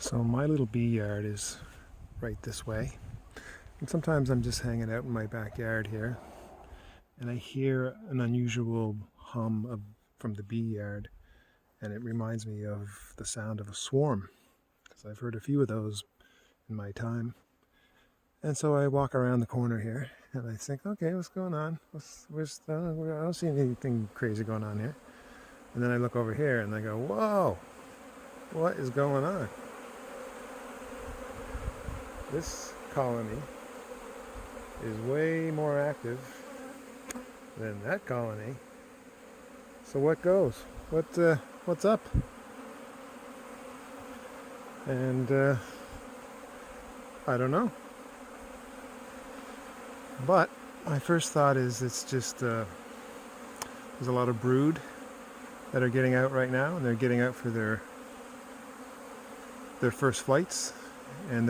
So my little bee yard is right this way, and sometimes I'm just hanging out in my backyard here and I hear an unusual from the bee yard, and it reminds me of the sound of a swarm because I've heard a few of those in my time. And so I walk around the corner here and I think, okay, what's going on? I don't see anything crazy going on here. And then I look over here and I go, whoa, what is going on? This colony is way more active than that colony. So what goes? What's up? And I don't know. But my first thought is it's just there's a lot of brood that are getting out right now, and they're getting out for their first flights, and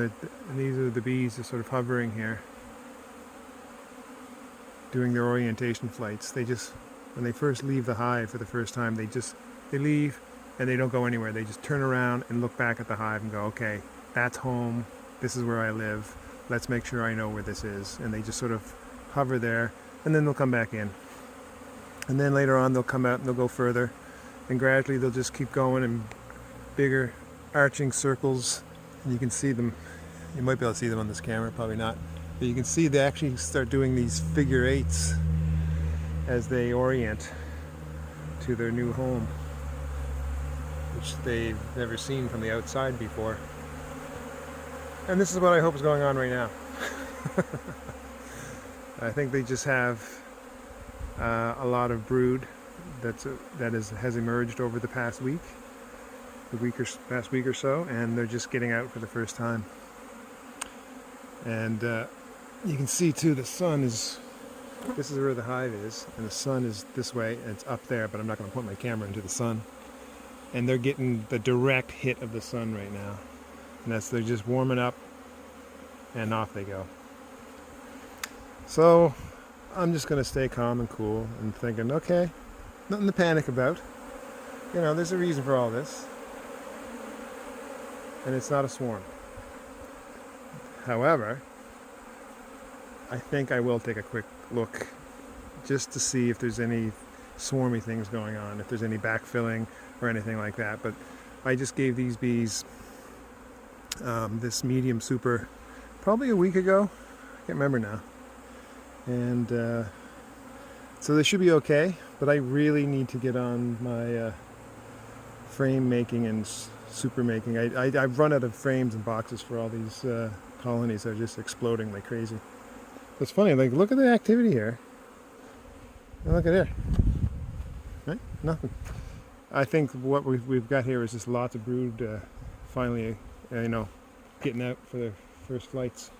these are the bees just sort of hovering here, doing their orientation flights. They just, when they first leave the hive for the first time, they leave and they don't go anywhere. They just turn around and look back at the hive and go, okay, that's home. This is where I live. Let's make sure I know where this is. And they just sort of hover there, and then they'll come back in. And then later on they'll come out and they'll go further, and gradually they'll just keep going in bigger arching circles. And you can see them, you might be able to see them on this camera, probably not, but you can see they actually start doing these figure eights as they orient to their new home, which they've never seen from the outside before. And this is what I hope is going on right now. I think they just have a lot of brood that has emerged over the past week, past week or so, and they're just getting out for the first time. And you can see too, this is where the hive is, and the sun is this way, and it's up there, but I'm not going to point my camera into the sun. And they're getting the direct hit of the sun right now. And they're just warming up, and off they go. So I'm just going to stay calm and cool and thinking, okay, nothing to panic about. You know, there's a reason for all this. And it's not a swarm. However, I think I will take a quick look just to see if there's any swarmy things going on, if there's any backfilling or anything like that. But I just gave these bees this medium super probably a week ago. I can't remember now. And so they should be okay, but I really need to get on my frame making and super making. I've run out of frames and boxes for all these colonies that are just exploding like crazy. It's funny, like, look at the activity here. And look at here. Right? Nothing. I think what we've got here is just lots of brood finally, getting out for their first flights.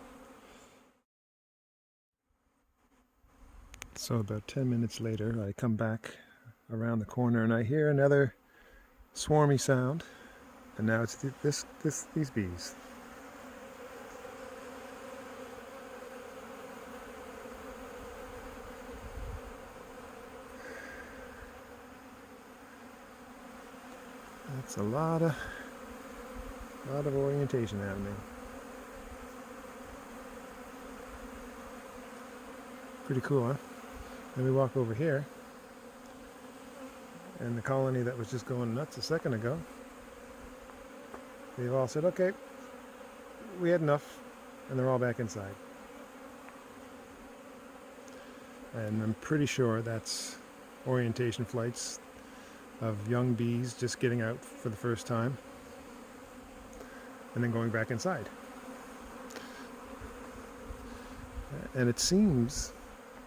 So about 10 minutes later, I come back around the corner and I hear another swarmy sound, and now it's these bees. That's a lot of orientation happening. Pretty cool, huh? Then we walk over here, and the colony that was just going nuts a second ago, they've all said, okay, we had enough, and they're all back inside. And I'm pretty sure that's orientation flights of young bees just getting out for the first time and then going back inside. And it seems,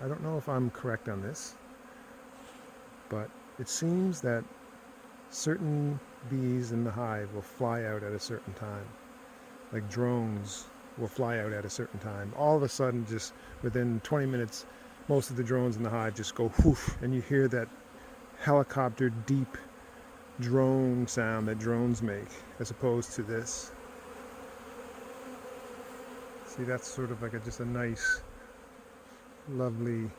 I don't know if I'm correct on this, but it seems that certain bees in the hive will fly out at a certain time. Like drones will fly out at a certain time. All of a sudden, just within 20 minutes, most of the drones in the hive just go whoosh, and you hear that helicopter deep drone sound that drones make, as opposed to this. See, that's sort of like just a nice, lovely,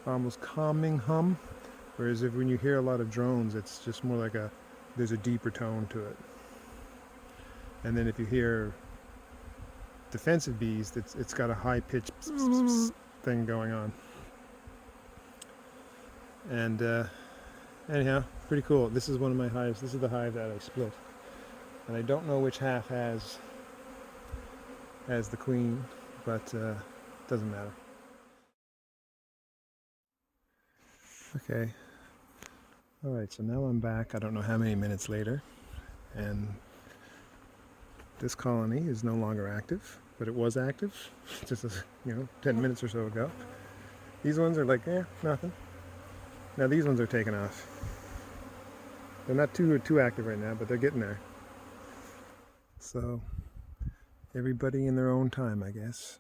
almost calming hum. Whereas when you hear a lot of drones, it's just more like there's a deeper tone to it. And then if you hear defensive bees, it's got a high pitched thing going on. And anyhow, pretty cool. This is one of my hives. This is the hive that I split, and I don't know which half has the queen, but doesn't matter. Okay. All right. So now I'm back. I don't know how many minutes later, and this colony is no longer active, but it was active just 10 minutes or so ago. These ones are like, nothing. Now these ones are taking off. They're not too active right now, but they're getting there. So everybody in their own time, I guess.